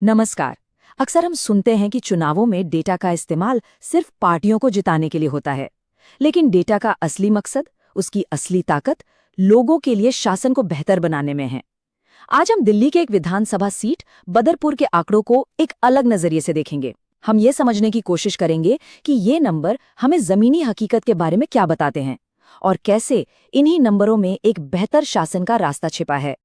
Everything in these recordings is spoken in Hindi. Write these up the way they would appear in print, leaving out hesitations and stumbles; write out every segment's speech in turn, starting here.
नमस्कार। अक्सर हम सुनते हैं कि चुनावों में डेटा का इस्तेमाल सिर्फ पार्टियों को जिताने के लिए होता है। लेकिन डेटा का असली मकसद, उसकी असली ताकत, लोगों के लिए शासन को बेहतर बनाने में है। आज हम दिल्ली के एक विधानसभा सीट बदरपुर के आंकड़ों को एक अलग नजरिए से देखेंगे। हम ये समझने की कोशिश करेंगे कि ये नंबर हमें जमीनी हकीकत के बारे में क्या बताते हैं और कैसे इन्हीं नंबरों में एक बेहतर शासन का रास्ता छिपा है।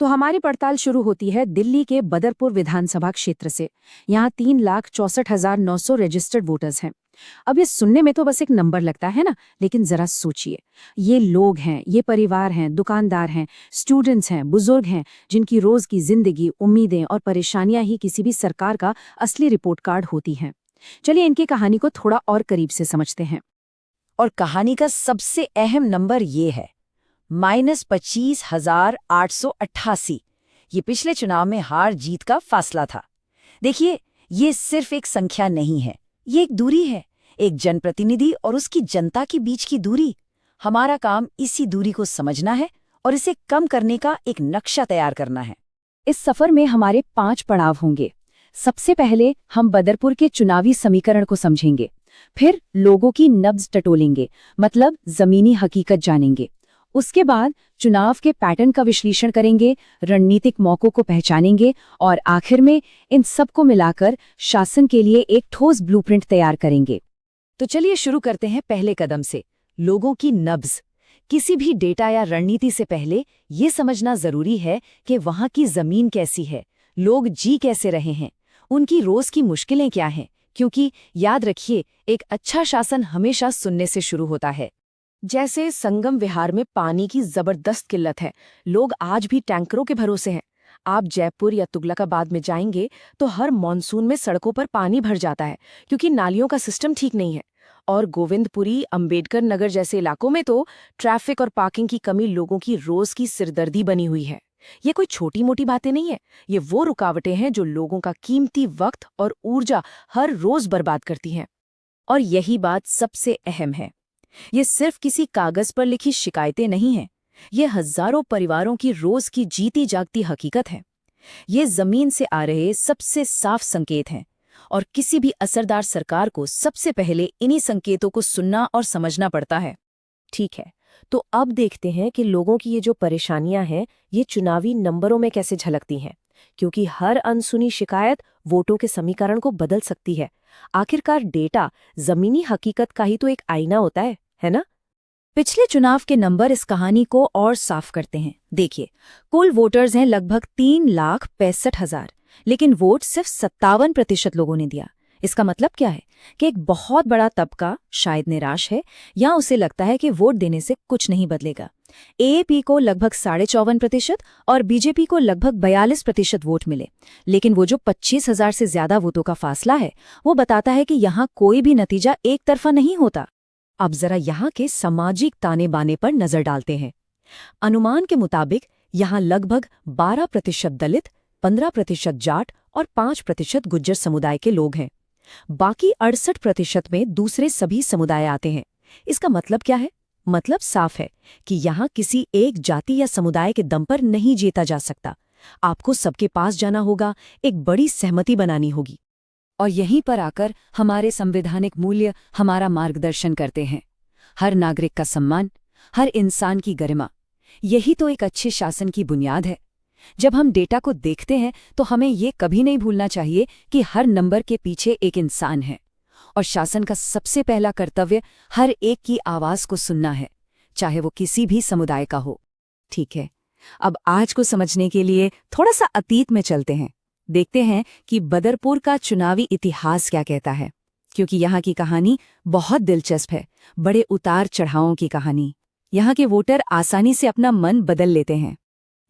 तो हमारी पड़ताल शुरू होती है दिल्ली के बदरपुर विधानसभा क्षेत्र से। यहाँ 3,64,900 रजिस्टर्ड वोटर्स हैं। अब ये सुनने में तो बस एक नंबर लगता है ना, लेकिन जरा सोचिए, ये लोग हैं, ये परिवार हैं, दुकानदार हैं, स्टूडेंट्स हैं, बुजुर्ग हैं, जिनकी रोज की जिंदगी, उम्मीदें और परेशानियां ही किसी भी सरकार का असली रिपोर्ट कार्ड होती हैं। चलिए इनकी कहानी को थोड़ा और करीब से समझते हैं। और कहानी का सबसे अहम नंबर ये है, -25,888। ये पिछले चुनाव में हार जीत का फासला था। देखिए, ये सिर्फ एक संख्या नहीं है, ये एक दूरी है, एक जनप्रतिनिधि और उसकी जनता के बीच की दूरी। हमारा काम इसी दूरी को समझना है और इसे कम करने का एक नक्शा तैयार करना है। इस सफर में हमारे 5 पड़ाव होंगे। सबसे पहले हम बदरपुर के चुनावी समीकरण को समझेंगे, फिर लोगों की नब्ज टटोलेंगे, मतलब जमीनी हकीकत जानेंगे। उसके बाद चुनाव के पैटर्न का विश्लेषण करेंगे, रणनीतिक मौकों को पहचानेंगे और आखिर में इन सबको मिलाकर शासन के लिए एक ठोस ब्लूप्रिंट तैयार करेंगे। तो चलिए शुरू करते हैं पहले कदम से, लोगों की नब्ज। किसी भी डेटा या रणनीति से पहले ये समझना जरूरी है कि वहाँ की जमीन कैसी है, लोग जी कैसे रहे हैं, उनकी रोज की मुश्किलें क्या हैं। क्योंकि याद रखिए, एक अच्छा शासन हमेशा सुनने से शुरू होता है। जैसे संगम विहार में पानी की जबरदस्त किल्लत है, लोग आज भी टैंकरों के भरोसे हैं। आप जयपुर या तुगलकाबाद में जाएंगे तो हर मॉनसून में सड़कों पर पानी भर जाता है, क्योंकि नालियों का सिस्टम ठीक नहीं है। और गोविंदपुरी, अंबेडकर नगर जैसे इलाकों में तो ट्रैफिक और पार्किंग की कमी लोगों की रोज की सिरदर्दी बनी हुई है। ये कोई छोटी मोटी बातें नहीं है, ये वो रुकावटें हैं जो लोगों का कीमती वक्त और ऊर्जा हर रोज बर्बाद करती हैं। और यही बात सबसे अहम है, ये सिर्फ किसी कागज पर लिखी शिकायतें नहीं हैं, ये हजारों परिवारों की रोज की जीती जागती हकीकत है। ये जमीन से आ रहे सबसे साफ संकेत हैं और किसी भी असरदार सरकार को सबसे पहले इन्हीं संकेतों को सुनना और समझना पड़ता है। ठीक है, तो अब देखते हैं कि लोगों की ये जो परेशानियां हैं, ये चुनावी नंबरों में कैसे झलकती हैं, क्योंकि हर अनसुनी शिकायत वोटों के समीकरण को बदल सकती है। आखिरकार डेटा जमीनी हकीकत का ही तो एक आईना होता है ना? पिछले चुनाव के नंबर इस कहानी को और साफ करते हैं। देखिए, कुल वोटर्स हैं लगभग 3,65,000, लेकिन वोट सिर्फ 57% लोगों ने दिया। इसका मतलब क्या है कि एक बहुत बड़ा तबका शायद निराश है, या उसे लगता है कि वोट देने से कुछ नहीं बदलेगा। एएपी को लगभग 54.5% और बीजेपी को लगभग 42% वोट मिले, लेकिन वो जो 25,000 से ज्यादा वोटों का फासला है, वो बताता है कि यहाँ कोई भी नतीजा एक तरफा नहीं होता। अब जरा यहाँ के सामाजिक ताने बाने पर नजर डालते हैं। अनुमान के मुताबिक यहाँ लगभग 12% दलित, 15% जाट और 5% गुज्जर समुदाय के लोग हैं। बाकी 68% में दूसरे सभी समुदाय आते हैं। इसका मतलब क्या है? मतलब साफ है कि यहाँ किसी एक जाति या समुदाय के दम पर नहीं जीता जा सकता। आपको सबके पास जाना होगा, एक बड़ी सहमति बनानी होगी। और यहीं पर आकर हमारे संवैधानिक मूल्य हमारा मार्गदर्शन करते हैं। हर नागरिक का सम्मान, हर इंसान की गरिमा, यही तो एक अच्छे शासन की बुनियाद है। जब हम डेटा को देखते हैं तो हमें ये कभी नहीं भूलना चाहिए कि हर नंबर के पीछे एक इंसान है, और शासन का सबसे पहला कर्तव्य हर एक की आवाज को सुनना है, चाहे वो किसी भी समुदाय का हो। ठीक है, अब आज को समझने के लिए थोड़ा सा अतीत में चलते हैं। देखते हैं कि बदरपुर का चुनावी इतिहास क्या कहता है, क्योंकि यहाँ की कहानी बहुत दिलचस्प है। बड़े उतार चढ़ावों की कहानी। यहाँ के वोटर आसानी से अपना मन बदल लेते हैं।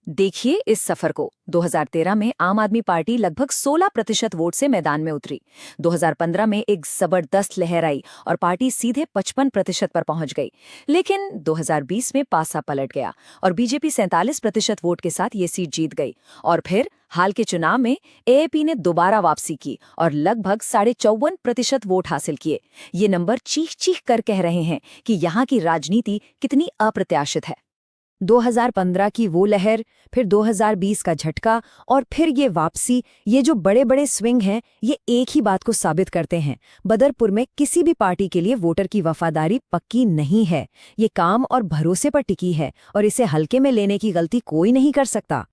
देखिए इस सफर को। 2013 में आम आदमी पार्टी लगभग 16% वोट से मैदान में उतरी। 2015 में एक जबरदस्त लहर आई और पार्टी सीधे 55% पर पहुंच गई। लेकिन 2020 में पासा पलट गया और बीजेपी 47% वोट के साथ ये सीट जीत गई। और फिर हाल के चुनाव में एएपी ने दोबारा वापसी की और लगभग 54.5% वोट हासिल किए। ये नंबर चीख चीख कर कह रहे हैं कि यहाँ की राजनीति कितनी अप्रत्याशित है। 2015 की वो लहर, फिर 2020 का झटका और फिर ये वापसी, ये जो बड़े बड़े स्विंग हैं, ये एक ही बात को साबित करते हैं। बदरपुर में किसी भी पार्टी के लिए वोटर की वफादारी पक्की नहीं है। ये काम और भरोसे पर टिकी है और इसे हल्के में लेने की गलती कोई नहीं कर सकता।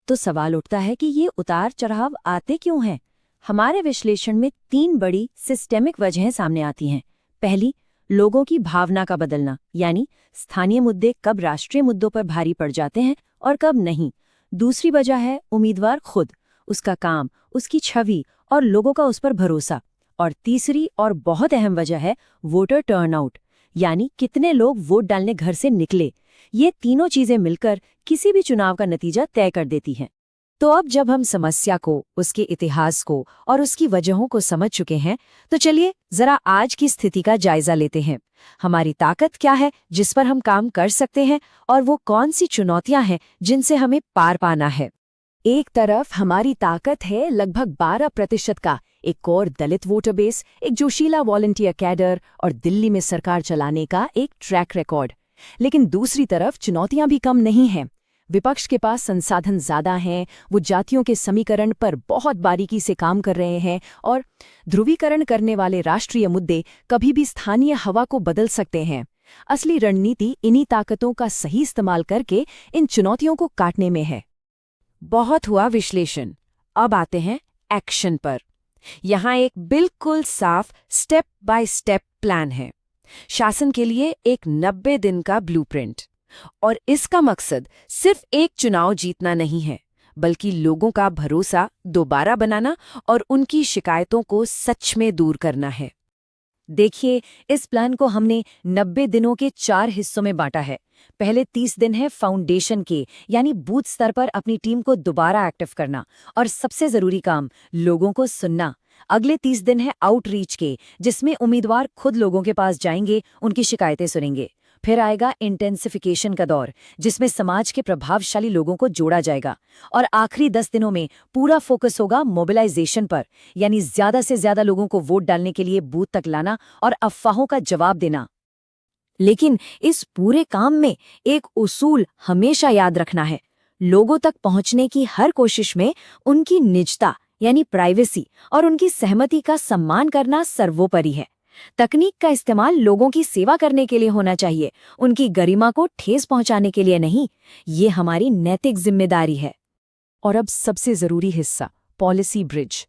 तो सवाल उठता है कि ये उतार चढ़ाव आते क्यों हैं? हमारे विश्लेषण में 3 बड़ी सिस्टेमिक वजहें सामने आती हैं। पहली, लोगों की भावना का बदलना, यानी स्थानीय मुद्दे कब राष्ट्रीय मुद्दों पर भारी पड़ जाते हैं और कब नहीं। दूसरी वजह है उम्मीदवार खुद, उसका काम, उसकी छवि और लोगों का उस पर भरोसा। और तीसरी और बहुत अहम वजह है वोटर टर्नआउट, यानी कितने लोग वोट डालने घर से निकले। ये तीनों चीजें मिलकर किसी भी चुनाव का नतीजा तय कर देती हैं। तो अब जब हम समस्या को, उसके इतिहास को और उसकी वजहों को समझ चुके हैं, तो चलिए जरा आज की स्थिति का जायजा लेते हैं। हमारी ताकत क्या है जिस पर हम काम कर सकते हैं, और वो कौन सी चुनौतियां हैं जिनसे हमें पार पाना है। एक तरफ हमारी ताकत है लगभग 12% का एक और दलित वोटर बेस, एक जोशीला वॉलंटियर कैडर और दिल्ली में सरकार चलाने का एक ट्रैक रिकॉर्ड। लेकिन दूसरी तरफ चुनौतियां भी कम नहीं हैं। विपक्ष के पास संसाधन ज्यादा हैं, वो जातियों के समीकरण पर बहुत बारीकी से काम कर रहे हैं और ध्रुवीकरण करने वाले राष्ट्रीय मुद्दे कभी भी स्थानीय हवा को बदल सकते हैं। असली रणनीति इन्हीं ताकतों का सही इस्तेमाल करके इन चुनौतियों को काटने में है। बहुत हुआ विश्लेषण, अब आते हैं एक्शन पर। यहाँ एक बिल्कुल साफ स्टेप बाय स्टेप प्लान है। शासन के लिए एक 90 दिन का ब्लूप्रिंट। और इसका मकसद सिर्फ एक चुनाव जीतना नहीं है, बल्कि लोगों का भरोसा दोबारा बनाना और उनकी शिकायतों को सच में दूर करना है। देखिए, इस प्लान को हमने 90 दिनों के 4 हिस्सों में बांटा है। पहले 30 दिन है फाउंडेशन के, यानी बूथ स्तर पर अपनी टीम को दोबारा एक्टिव करना और सबसे जरूरी काम, लोगों को सुनना। अगले 30 दिन है आउटरीच के, जिसमें उम्मीदवार खुद लोगों के पास जाएंगे, उनकी शिकायतें सुनेंगे। फिर आएगा इंटेंसिफिकेशन का दौर, जिसमें समाज के प्रभावशाली लोगों को जोड़ा जाएगा। और आखिरी 10 दिनों में पूरा फोकस होगा मोबिलाइजेशन पर, यानी ज्यादा से ज्यादा लोगों को वोट डालने के लिए बूथ तक लाना और अफवाहों का जवाब देना। लेकिन इस पूरे काम में एक उसूल हमेशा याद रखना है। लोगों तक पहुंचने की हर कोशिश में उनकी निजता, यानी प्राइवेसी और उनकी सहमति का सम्मान करना सर्वोपरि है। तकनीक का इस्तेमाल लोगों की सेवा करने के लिए होना चाहिए, उनकी गरिमा को ठेस पहुंचाने के लिए नहीं। ये हमारी नैतिक जिम्मेदारी है। और अब सबसे जरूरी हिस्सा, पॉलिसी ब्रिज।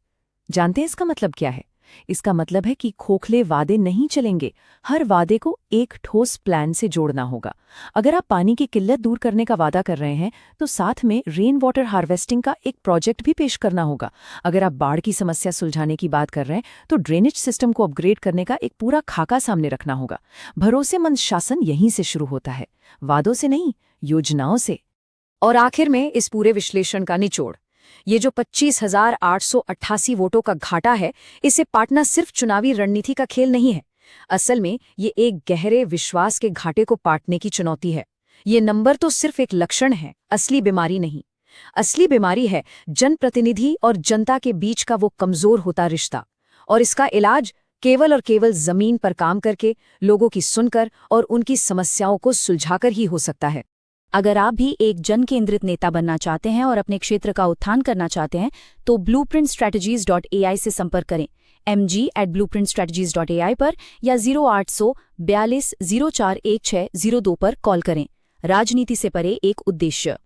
जानते हैं इसका मतलब क्या है? इसका मतलब है कि खोखले वादे नहीं चलेंगे। हर वादे को एक ठोस प्लान से जोड़ना होगा। अगर आप पानी की किल्लत दूर करने का वादा कर रहे हैं, तो साथ में रेन वाटर हार्वेस्टिंग का एक प्रोजेक्ट भी पेश करना होगा। अगर आप बाढ़ की समस्या सुलझाने की बात कर रहे हैं, तो ड्रेनेज सिस्टम को अपग्रेड करने का एक पूरा खाका सामने रखना होगा। भरोसेमंद शासन यहीं से शुरू होता है, वादों से नहीं, योजनाओं से। और आखिर में इस पूरे विश्लेषण का निचोड़, ये जो 25,888 वोटों का घाटा है, इसे पाटना सिर्फ चुनावी रणनीति का खेल नहीं है। असल में ये एक गहरे विश्वास के घाटे को पाटने की चुनौती है। ये नंबर तो सिर्फ एक लक्षण है, असली बीमारी नहीं। असली बीमारी है जनप्रतिनिधि और जनता के बीच का वो कमजोर होता रिश्ता। और इसका इलाज केवल और केवल जमीन पर काम करके, लोगों की सुनकर और उनकी समस्याओं को सुलझाकर ही हो सकता है। अगर आप भी एक जन केंद्रित नेता बनना चाहते हैं और अपने क्षेत्र का उत्थान करना चाहते हैं, तो blueprintstrategies.ai से संपर्क करें। mg@blueprintstrategies.ai पर या 0800 42 04 1602 पर कॉल करें। राजनीति से परे एक उद्देश्य।